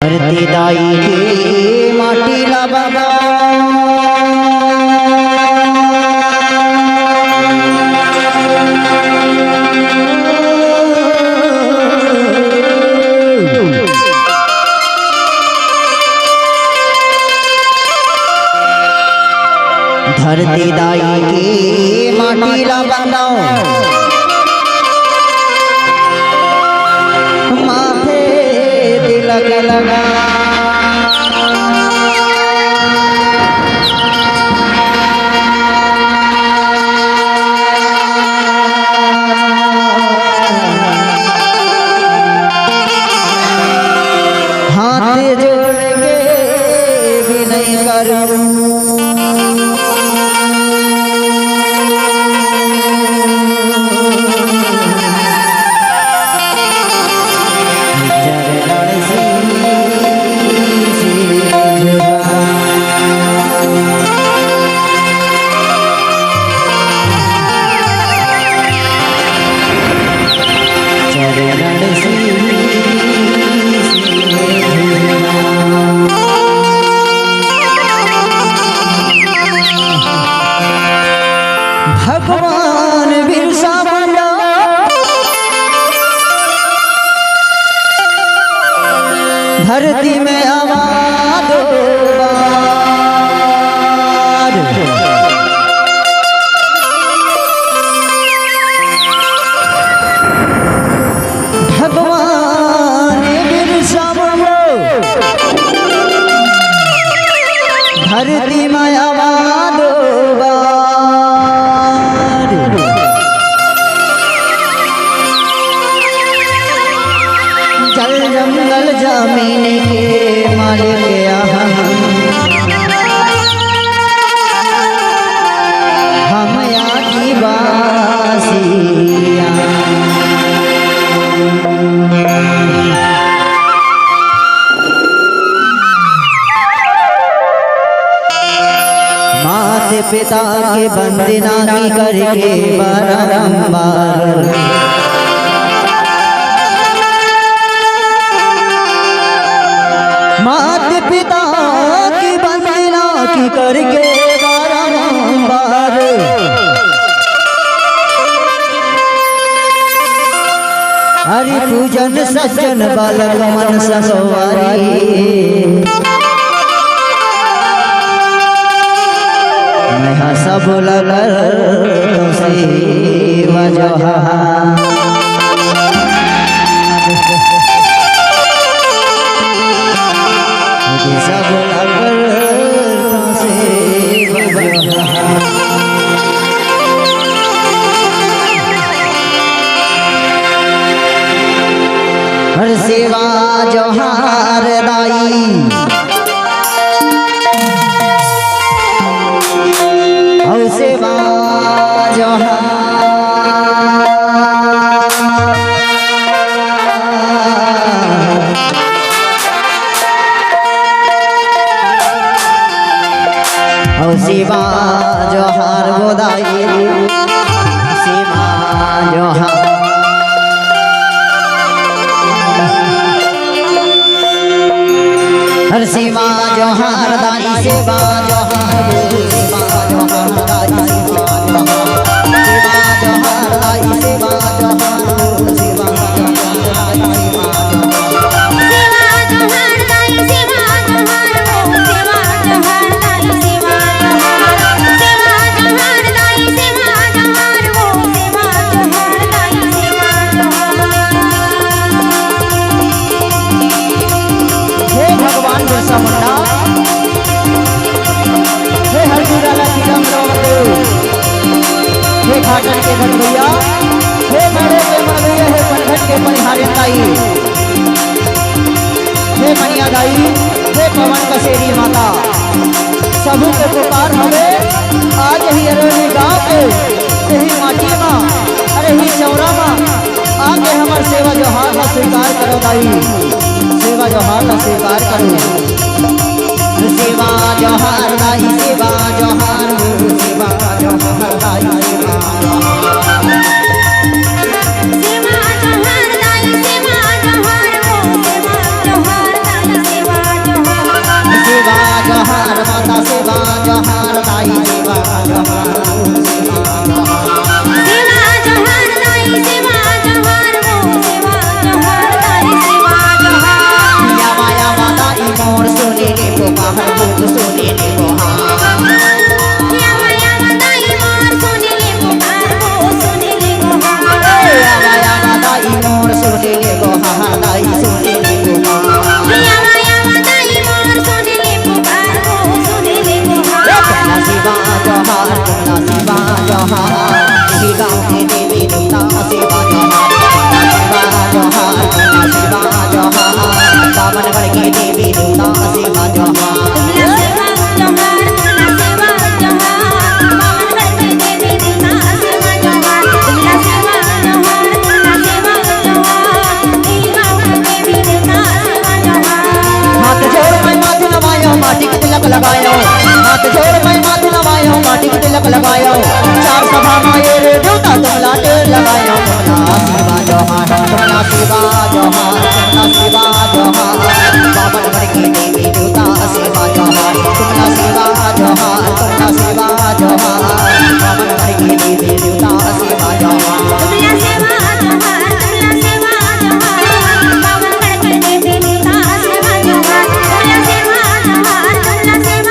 धरती दाई के माटी ला बाबा धरती दाई के माटी ला बाबा माथे तिलक लगा हाथ जोड़ के विनय करूं भगवान बिरसा मुंडा धरती में आबाद भगवान बिरसा मुंडा धरती में आबाद जल जंगल जमीन के मालिक हम आदिवासिया माता पिता के वंदना करके बारंबार माता पिता की वंदना की करके बारंबार हरि पूजन सज्जन बालक मन सवारी मैं सब लगर से वजहा सब लगर से हर सेवा जोहार दाई हर सेवा जोहार सेवा जोहार गोदाई सेवा जोहार हर सेवा जोहार दाई सेवा जोहार सेवा जोहार दाई सेवा जोहार दाई सेवा जोहार सेवा मुंडा हे हरदुराला हे घाटन के घर भैया हे बड़े के मरभैया हे पंखट के परिहारे ताई हे मनिया दाई हे पवन कसेरी माता सबू के पुकार हवे आज ही अरवली गाँव के यही माटी में अरे ही चौरा में आके हमार सेवा जोहार का स्वीकार करो दाई सेवा जोहार का स्वीकार करो सेवा जोहार दाई सेवा जोहार सेवा जोहार दाई सेवा जोहार दाई सेवा जोहार पावनगढ़ की देवी देवता सेवा जोहार माटी के तिलक लगायो हाथ जोड़ मैं माथे नवायो माटी के तिलक लगायो चार सभा माये रे देवता तुमला टेर लगायो तुमला सेवा जोहार तुमला सेवा जोहार तुमला सेवा जोहार पावनगढ़ की देवी देवता सेवा जोहार तुमला सेवा जोहार तुमला सेवा जोहार पावनगढ़ की देवी देवता सेवा जोहार तुमला सेवा जोहार तुमला सेवा जोहार पावनगढ़ की देवी देवता सेवा जोहार तुमला सेवा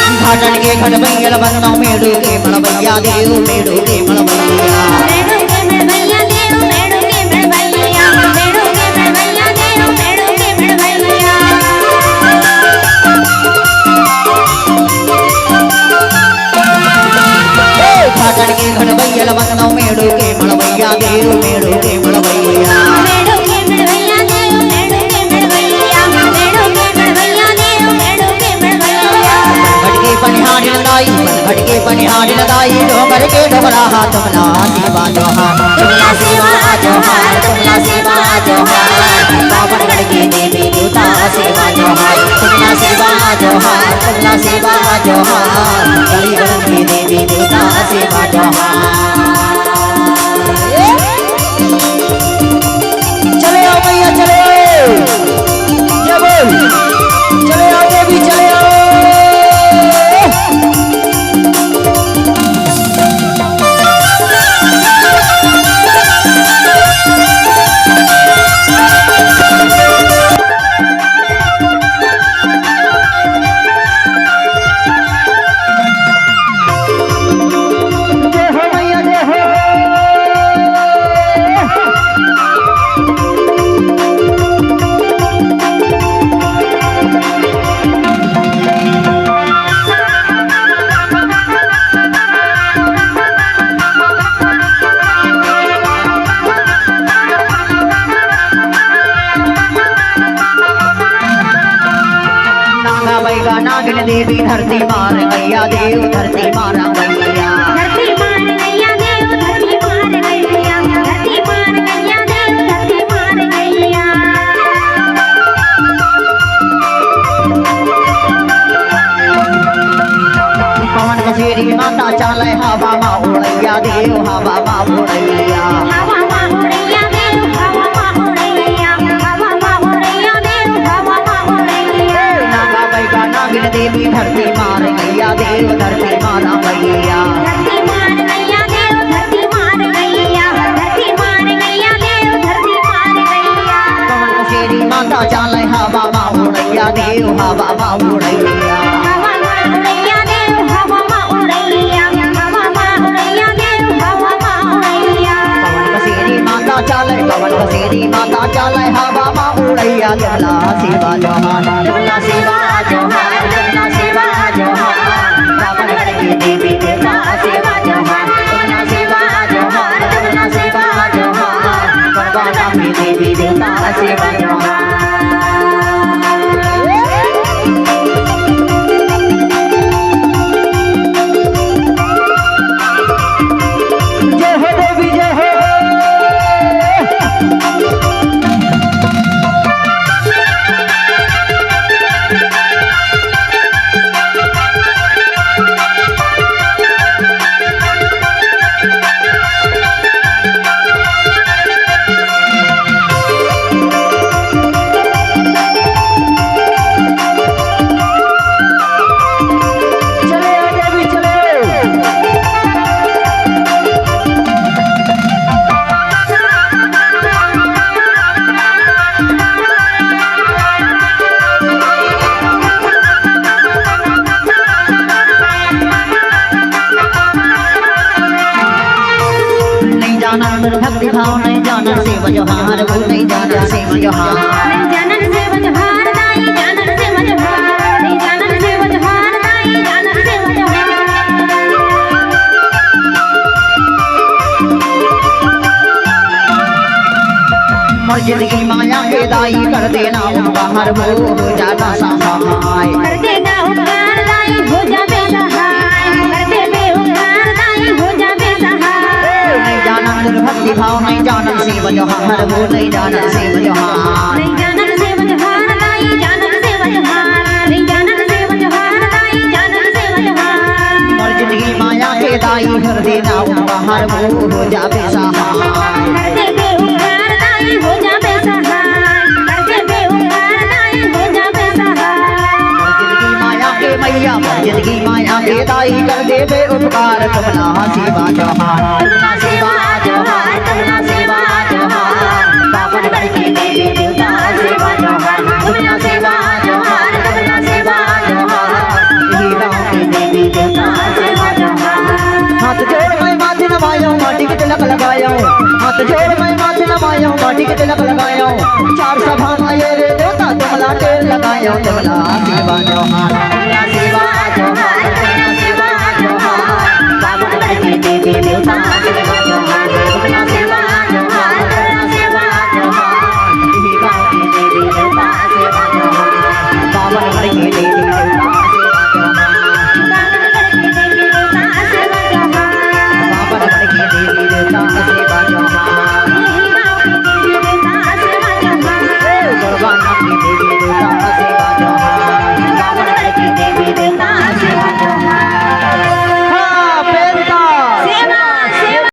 घटबैया बन्ना मेड़ू के मड़बैया देव मेड़ू के मड़बैया मेड़ू के मड़बैया देव मेड़ू के मड़बैया मेड़ू के मड़बैया देव मेड़ू के मड़बैया ए घाटन के घटबैया बन्ना मेड़ू के मड़बैया देव मेड़ू के मड़बैया मेड़ू के मड़बैया देव मेड़ू के मड़बैया मेड़ू के मड़बैया देव मेड़ू के मड़बैया घटके पनिहारी लगाई घटके पनिहारी लगाई डोंगर के डोगरा हाथ तुमला सेवा जोहार तुमला सेवा जोहार तुमला सेवा जोहार पावनगढ़ की देवी देवता सेवा जोहार तुमला सेवा जोहार तुमला सेवा जोहार गरीबन की देवी देवता सेवा जोहार चले आओ भैया चले आओ जय बोल चले आओ देवी चले आओ नागिन देवी धरती मार गैया देव धरती मारा गैया धरती मार गैया देव धरती मार गैया धरती मार गैया देव धरती मार गैया पवन कसेरी माता चाले हवा मा उड़ैया देव हवा मा उड़ैया हवा मा उड़ैया देव हवा मा उड़ैया हवा मा उड़ैया देव हवा मा उड़ैया नागा बैठा नागिन देवी धरती मार गैया देव धरती मारा गैया धरती मार गैया देव धरती मार गैया धरती मार गैया देव धरती मार गैया पवन कसेरी माता चाले हवा मा उड़ैया देव हवा मा उड़ैया हवा मा उड़ैया देव हवा मा उड़ैया हवा मा उड़ैया देव हवा मा उड़ैया पवन कसेरी माता चाले हवा मा उड़ैया तुमला सेवा जोहार तुमला सेवा जोहार तुमला सेवा जोहार पावनगढ़ की देवी देवता सेवा जोहार तुमला सेवा जोहार तुमला सेवा जोहार परवाना की देवी देवता सेवा जोहार भाव नहीं जानन सेवा जोहार वो नहीं जानन सेवा जोहार नहीं जानन सेवा जोहार नहीं जानन सेवा जोहार नहीं जानन सेवा जोहार नहीं जानन सेवा जोहार मोर जिंदगी माया के दाई कर देना बाहर वो हो जाता सहाय कर देना उपकार दाई हो जावे सहाय कर देवे उपकार दाई हो जावे सहाय नहीं जानन भक्ति भाव नहीं जानन शिव जोहार वो नहीं जानन शिव जोहार नहीं जानन सेवा जोहार नहीं जानन सेवा जोहार नहीं जानन सेवा जोहार नहीं जानन सेवा जोहार मोर जिंदगी माया के दाई कर देना बाहर वो हो जावे सहाय कर देवे उपकार दाई हो जावे सहाय कर देवे उपकार दाई हो जावे सहाय जिंदगी माया के मैया जिंदगी माया के दाई कर देवे उपकार कमला सेवा जोहार कमला सेवा जोहार कमला सेवा जोहार बावन करके देवी देवता सेवा जोहार कमला सेवा जोहार कमला सेवा जोहार हीरा के देवी देवता सेवा जोहार हाथ जोड़ मैं माथे नवायो माटी के तिलक लगायो हाथ जोड़ मैं माथे नवायो माटी के तिलक लगायो चार सभा आए रे देवता तुमला टेर लगायो तुमला सेवा जोहार कमला सेवा जोहार कमला सेवा जोहार बावन करके देवी देवता